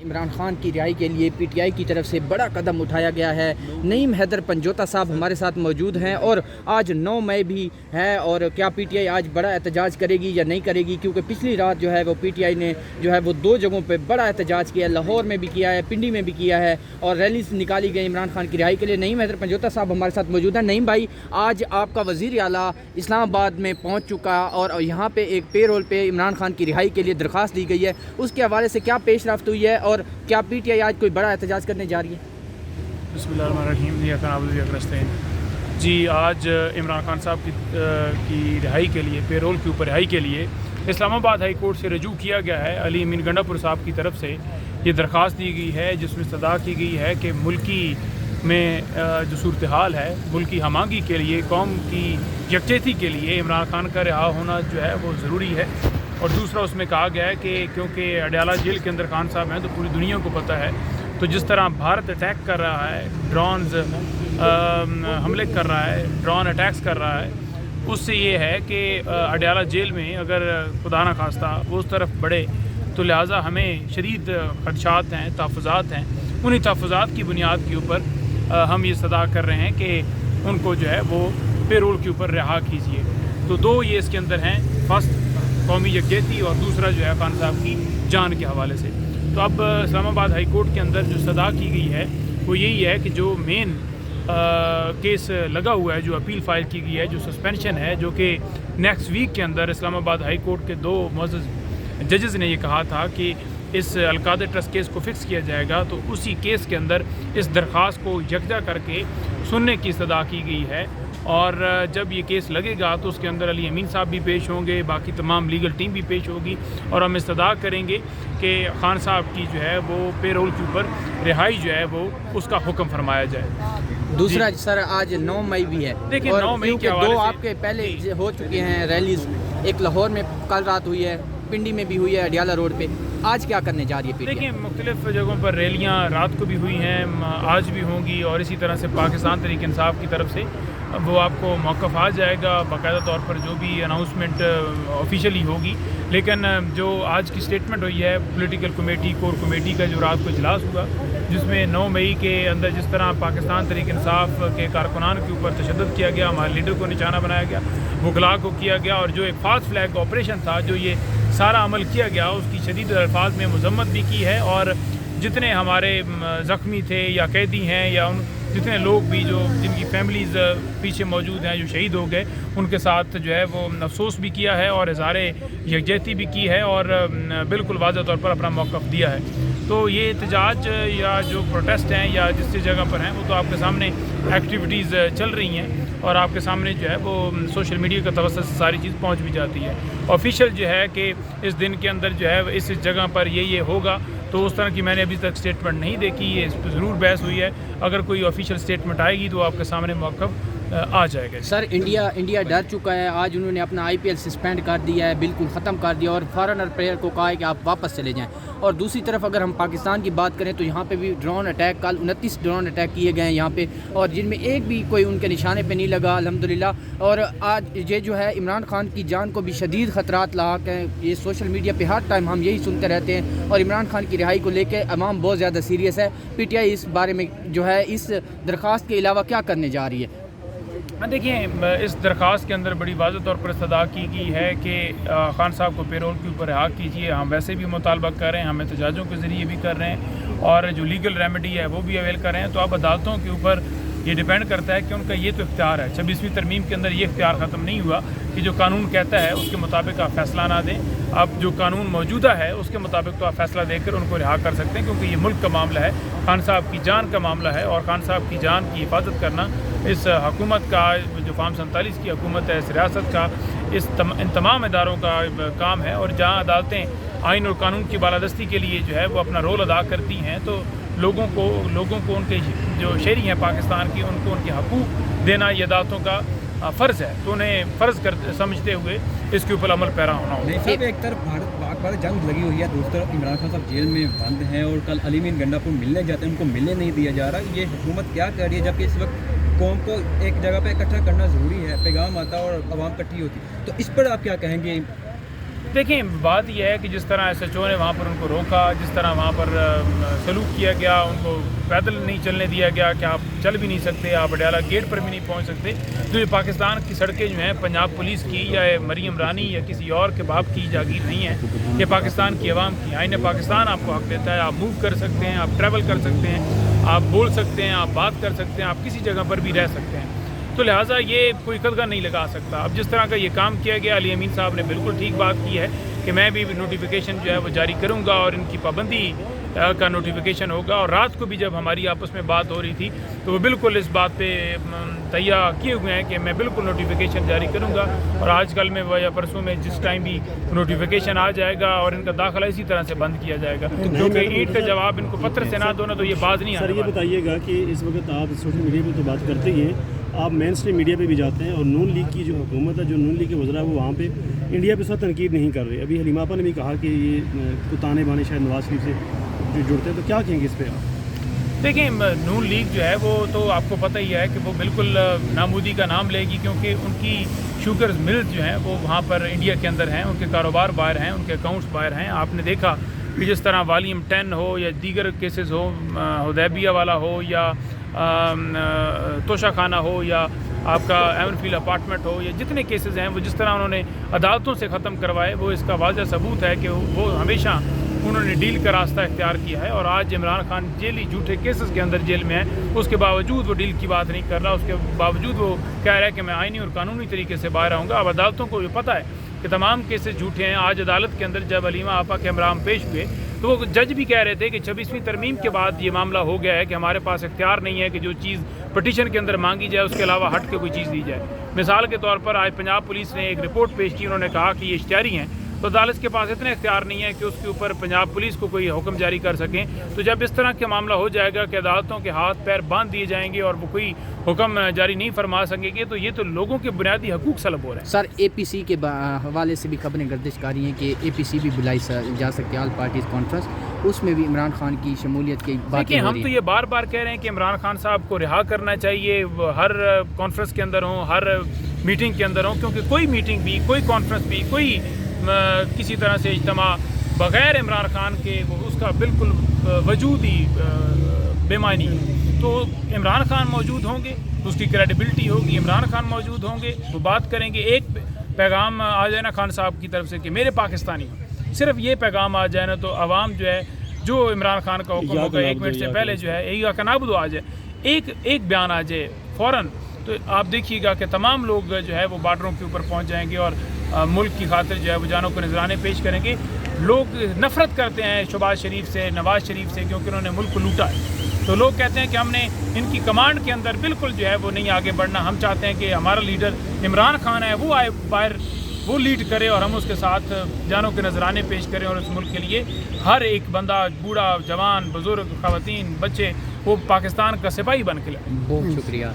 عمران خان کی رہائی کے لیے پی ٹی آئی کی طرف سے بڑا قدم اٹھایا گیا ہے۔ نعیم حیدر پنجوتا صاحب ہمارے ساتھ موجود ہیں اور آج 9 مئی بھی ہے، اور کیا پی ٹی آئی آج بڑا احتجاج کرے گی یا نہیں کرے گی، کیونکہ پچھلی رات جو ہے وہ پی ٹی آئی نے جو ہے وہ 2 جگہوں پہ بڑا احتجاج کیا ہے، لاہور میں بھی کیا ہے، پنڈی میں بھی کیا ہے، اور ریلیز نکالی گئی عمران خان کی رہائی کے لیے۔ نعیم حیدر پنجوتا صاحب ہمارے ساتھ موجود ہیں۔ نعیم بھائی، آج آپ کا وزیر اعلیٰ اسلام آباد میں پہنچ چکا اور یہاں پہ ایک پے رول پہ عمران خان کی رہائی کے لیے درخواست دی گئی ہے، اس کے حوالے سے کیا پیش رفت ہوئی ہے اور کیا پی ٹی آئی آج کوئی بڑا احتجاج کرنے جا رہی ہے؟ بسم اللہ الرحمن الرحیم۔ جی، آج عمران خان صاحب کی رہائی کے لیے، پے رول کے اوپر رہائی کے لیے اسلام آباد ہائی کورٹ سے رجوع کیا گیا ہے۔ علی امین گنڈا پور صاحب کی طرف سے یہ درخواست دی گئی ہے، جس میں صدا کی گئی ہے کہ ملکی میں جو صورتحال ہے، ملکی ہم آہنگی کے لیے، قوم کی یکجہتی کے لیے عمران خان کا رہا ہونا جو ہے وہ ضروری ہے۔ اور دوسرا اس میں کہا گیا ہے کہ کیونکہ اڈیالہ جیل کے اندر خان صاحب ہیں تو پوری دنیا کو پتہ ہے، تو جس طرح بھارت اٹیک کر رہا ہے، ڈرونز حملے کر رہا ہے، ڈرون اٹیکس کر رہا ہے، اس سے یہ ہے کہ اڈیالہ جیل میں اگر خدا نخواستہ وہ اس طرف بڑھے تو لہٰذا ہمیں شدید خدشات ہیں، تحفظات ہیں۔ انہی تحفظات کی بنیاد کے اوپر ہم یہ صدا کر رہے ہیں کہ ان کو جو ہے وہ پے رول کے اوپر رہا کیجیے۔ تو 2 یہ اس کے اندر ہیں، فرسٹ قومی یکجہتی اور دوسرا جو ہے خان صاحب کی جان کے حوالے سے۔ تو اب اسلام آباد ہائی کورٹ کے اندر جو صدا کی گئی ہے وہ یہی ہے کہ جو مین کیس لگا ہوا ہے، جو اپیل فائل کی گئی ہے، جو سسپینشن ہے، جو کہ نیکسٹ ویک کے اندر اسلام آباد ہائی کورٹ کے 2 معزز ججز نے یہ کہا تھا کہ اس القادر ٹرسٹ کیس کو فکس کیا جائے گا، تو اسی کیس کے اندر اس درخواست کو یکجا کر کے سننے کی صدا کی گئی ہے۔ اور جب یہ کیس لگے گا تو اس کے اندر علی امین صاحب بھی پیش ہوں گے، باقی تمام لیگل ٹیم بھی پیش ہوگی، اور ہم استدعا کریں گے کہ خان صاحب کی جو ہے وہ پے رول کے اوپر رہائی جو ہے وہ اس کا حکم فرمایا جائے۔ دوسرا سر، آج 9 مئی بھی ہے، دیکھیں 9 مئی کے 2 آپ کے پہلے ہو چکے ہیں ریلیز، ایک لاہور میں کل رات ہوئی ہے، پنڈی میں بھی ہوئی ہے، اڈیالہ روڈ پہ، آج کیا کرنے جا رہی ہے پی ٹی آئی؟ دیکھیں مختلف جگہوں پر ریلیاں رات کو بھی ہوئی ہیں، آج بھی ہوں گی، اور اسی طرح سے پاکستان تحریک انصاف کی طرف سے وہ آپ کو موقف آ جائے گا باقاعدہ طور پر، جو بھی اناؤنسمنٹ آفیشیلی ہوگی۔ لیکن جو آج کی سٹیٹمنٹ ہوئی ہے پولیٹیکل کمیٹی، کور کمیٹی کا جو رات کو اجلاس ہوا، جس میں 9 مئی کے اندر جس طرح پاکستان تحریک انصاف کے کارکنان کے اوپر تشدد کیا گیا، ہمارے لیڈر کو نشانہ بنایا گیا، وکلاء کو کیا گیا، اور جو ایک فالس فلیگ آپریشن تھا جو یہ سارا عمل کیا گیا، اس کی شدید الفاظ میں مذمت بھی کی ہے۔ اور جتنے ہمارے زخمی تھے یا قیدی ہیں یا جتنے لوگ بھی جن کی فیملیز پیچھے موجود ہیں جو شہید ہو گئے، ان کے ساتھ جو ہے وہ افسوس بھی کیا ہے اور اظہار یکجہتی بھی کی ہے، اور بالکل واضح طور پر اپنا موقف دیا ہے۔ تو یہ احتجاج یا جو پروٹیسٹ ہیں یا جس جگہ پر ہیں، وہ تو آپ کے سامنے ایکٹیویٹیز چل رہی ہیں، اور آپ کے سامنے جو ہے وہ سوشل میڈیا کا توسط سے ساری چیز پہنچ بھی جاتی ہے۔ آفیشیل جو ہے کہ اس دن کے اندر جو ہے اس جگہ پر یہ ہوگا، تو اس طرح کی میں نے ابھی تک سٹیٹمنٹ نہیں دیکھی، یہ اس پہ ضرور بحث ہوئی ہے۔ اگر کوئی آفیشیل سٹیٹمنٹ آئے گی تو آپ کے سامنے موقف آ جائے گا۔ سر، انڈیا ڈر چکا ہے، آج انہوں نے اپنا IPL سسپینڈ کر دیا ہے، بالکل ختم کر دیا، اور فارنر پلیئر کو کہا ہے کہ آپ واپس چلے جائیں۔ اور دوسری طرف اگر ہم پاکستان کی بات کریں تو یہاں پہ بھی ڈرون اٹیک، کل 29 ڈرون اٹیک کیے گئے ہیں یہاں پہ، اور جن میں ایک بھی کوئی ان کے نشانے پہ نہیں لگا الحمدللہ۔ اور آج یہ جو ہے عمران خان کی جان کو بھی شدید خطرات لاحق ہیں، یہ سوشل میڈیا پہ ہر ٹائم ہم یہی سنتے رہتے ہیں، اور عمران خان کی رہائی کو لے کے عوام بہت زیادہ سیریس ہے۔ پی ٹی آئی اس بارے میں جو ہے اس درخواست کے علاوہ کیا کرنے جا رہی ہے؟ دیکھیں، اس درخواست کے اندر بڑی واضح طور پر استدعا کی گئی ہے کہ خان صاحب کو پے رول کے اوپر رہا کیجیے۔ ہم ویسے بھی مطالبہ کر رہے ہیں، ہم احتجاجوں کے ذریعے بھی کر رہے ہیں، اور جو لیگل ریمیڈی ہے وہ بھی اویل کر رہے ہیں۔ تو اب عدالتوں کے اوپر یہ ڈیپینڈ کرتا ہے کہ ان کا یہ تو اختیار ہے، 26ویں ترمیم کے اندر یہ اختیار ختم نہیں ہوا کہ جو قانون کہتا ہے اس کے مطابق آپ فیصلہ نہ دیں۔ اب جو قانون موجودہ ہے اس کے مطابق تو آپ فیصلہ دے کر ان کو رہا کر سکتے ہیں، کیونکہ یہ ملک کا معاملہ ہے، خان صاحب کی جان کا معاملہ ہے، اور خان صاحب کی جان کی حفاظت کرنا اس حکومت کا، جو فارم 47 کی حکومت ہے، اس ریاست کا، ان تمام اداروں کا کام ہے۔ اور جہاں عدالتیں آئین اور قانون کی بالادستی کے لیے جو ہے وہ اپنا رول ادا کرتی ہیں، تو لوگوں کو ان کے جو شہری ہیں پاکستان کی، ان کو ان کے حقوق دینا یہ عدالتوں کا فرض ہے، تو انہیں فرض سمجھتے ہوئے اس کے اوپر عمل پیرا ہونا ہوگا۔ ایک طرف بھارت جنگ لگی ہوئی ہے، دوسری طرف عمران خان صاحب جیل میں بند ہیں، اور کل علی امین گنڈا پور ملنے جاتے ہیں، ان کو ملنے نہیں دیا جا رہا۔ یہ حکومت کیا کر رہی ہے، جبکہ اس وقت قوم کو ایک جگہ پہ اکٹھا کرنا ضروری ہے، پیغام آتا ہے اور عوام اکٹھی ہوتی، تو اس پر آپ کیا کہیں گے؟ دیکھیں بات یہ ہے کہ جس طرح ایس ایچ او نے وہاں پر ان کو روکا، جس طرح وہاں پر سلوک کیا گیا، ان کو پیدل نہیں چلنے دیا گیا کہ آپ چل بھی نہیں سکتے، آپ اڈیالہ گیٹ پر بھی نہیں پہنچ سکتے، تو یہ پاکستان کی سڑکیں جو ہیں پنجاب پولیس کی یا مریم رانی یا کسی اور کے باپ کی جاگیر نہیں ہے، یہ پاکستان کی عوام کی۔ آئین پاکستان آپ کو حق دیتا ہے، آپ موو کر سکتے ہیں، آپ ٹریول کر سکتے ہیں، آپ بول سکتے ہیں، آپ بات کر سکتے ہیں، آپ کسی جگہ پر بھی رہ سکتے ہیں، تو لہٰذا یہ کوئی قدغن نہیں لگا سکتا۔ اب جس طرح کا یہ کام کیا گیا، علی امین صاحب نے بالکل ٹھیک بات کی ہے کہ میں بھی نوٹیفیکیشن جو ہے وہ جاری کروں گا اور ان کی پابندی کا نوٹیفیکیشن ہوگا، اور رات کو بھی جب ہماری آپس میں بات ہو رہی تھی تو وہ بالکل اس بات پہ تیار کیے ہوئے ہیں کہ میں بالکل نوٹیفیکیشن جاری کروں گا، اور آج کل میں یا پرسوں میں جس ٹائم بھی نوٹیفیکیشن آ جائے گا اور ان کا داخلہ اسی طرح سے بند کیا جائے گا، کیونکہ اینٹ کا جواب ان کو پتھر سے نہ دو نا تو یہ باز نہیں آنے سر، یہ والا۔ بتائیے گا کہ اس وقت آپ سوشل میڈیا پہ تو بات کرتے ہی ہیں، آپ مین اسٹریم میڈیا پہ بھی جاتے ہیں اور نون لیگ کی جو حکومت ہے، جو نون لیگ کے وزراء وہ وہاں پہ انڈیا پہ سخت تنقید نہیں کر رہے۔ ابھی حلیم آپا نے بھی کہا کہ یہ تانے بانے شاید نواز شریف سے جو جڑتے ہیں، تو کیا کہیں گے اس پہ آپ؟ دیکھیں نون لیگ جو ہے وہ تو آپ کو پتہ ہی ہے کہ وہ بالکل نامودی کا نام لے گی، کیونکہ ان کی شوگر ملز جو ہیں وہ وہاں پر انڈیا کے اندر ہیں، ان کے کاروبار باہر ہیں، ان کے اکاؤنٹس باہر ہیں۔ آپ نے دیکھا کہ جس طرح والیوم 10 ہو یا دیگر کیسز ہو، حدیبیہ والا ہو یا توشہ خانہ ہو یا آپ کا ایون فیلڈ اپارٹمنٹ ہو، یا جتنے کیسز ہیں وہ جس طرح انہوں نے عدالتوں سے ختم کروائے، وہ اس کا واضح ثبوت ہے کہ وہ ہمیشہ انہوں نے ڈیل کا راستہ اختیار کیا ہے، اور آج عمران خان جیلی جھوٹے کیسز کے اندر جیل میں ہے، اس کے باوجود وہ ڈیل کی بات نہیں کر رہا، اس کے باوجود وہ کہہ رہا ہے کہ میں آئینی اور قانونی طریقے سے باہر آؤں گا۔ اب عدالتوں کو یہ پتہ ہے کہ تمام کیسز جھوٹے ہیں۔ آج عدالت کے اندر جب حلیمہ آپا کے ہمراہ پیش ہوئے تو وہ جج بھی کہہ رہے تھے کہ 26ویں ترمیم کے بعد یہ معاملہ ہو گیا ہے کہ ہمارے پاس اختیار نہیں ہے کہ جو چیز پٹیشن کے اندر مانگی جائے اس کے علاوہ ہٹ کے کوئی چیز دی جائے۔ مثال کے طور پر آج پنجاب پولیس نے ایک رپورٹ پیش کی، انہوں نے کہا کہ یہ اشتہاری ہیں، تو عدالت کے پاس اتنے اختیار نہیں ہے کہ اس کے اوپر پنجاب پولیس کو کوئی حکم جاری کر سکیں۔ تو جب اس طرح کا معاملہ ہو جائے گا کہ عدالتوں کے ہاتھ پیر باندھ دیے جائیں گے اور وہ کوئی حکم جاری نہیں فرما سکیں گے، تو یہ تو لوگوں کے بنیادی حقوق سلب ہو رہے ہیں۔ سر، اے پی سی کے حوالے سے بھی خبریں گردش کر رہی ہیں کہ اے پی سی بھی بلائی جا سکتی ہے، آل پارٹیز کانفرنس، اس میں بھی عمران خان کی شمولیت کی باتیں دیکھیں، ہو ہم رہی تو ہیں۔ یہ بار بار کہہ رہے ہیں کہ عمران خان صاحب کو رہا کرنا چاہیے، وہ ہر کانفرنس کے اندر ہوں، ہر میٹنگ کے اندر ہوں، کیونکہ کوئی میٹنگ بھی، کوئی کانفرنس بھی، کوئی کسی طرح سے اجتماع بغیر عمران خان کے اس کا بالکل وجود ہی بے معنی ہے۔ تو عمران خان موجود ہوں گے تو اس کی کریڈیبلٹی ہوگی، عمران خان موجود ہوں گے وہ بات کریں گے۔ ایک پیغام آ جائے نا خان صاحب کی طرف سے کہ میرے پاکستانی ہوں، صرف یہ پیغام آ جائے نا تو عوام جو ہے، جو عمران خان کا حکم ہوگا 1 منٹ سے پہلے جو ہے ایک نابود آ جائے، ایک بیان آ جائے فوراً، تو آپ دیکھیے گا کہ تمام لوگ جو ہے وہ بارڈروں کے اوپر پہنچ جائیں گے اور ملک کی خاطر جو ہے وہ جانوں کو نذرانے پیش کریں گے۔ لوگ نفرت کرتے ہیں شہباز شریف سے، نواز شریف سے، کیونکہ انہوں نے ملک کو لوٹا ہے، تو لوگ کہتے ہیں کہ ہم نے ان کی کمانڈ کے اندر بالکل جو ہے وہ نہیں آگے بڑھنا، ہم چاہتے ہیں کہ ہمارا لیڈر عمران خان ہے وہ آئے باہر، وہ لیڈ کرے اور ہم اس کے ساتھ جانوں کے نذرانے پیش کریں، اور اس ملک کے لیے ہر ایک بندہ، بوڑھا، جوان، بزرگ، خواتین، بچے، وہ پاکستان کا سپاہی بن کے لڑیں۔ بہت شکریہ۔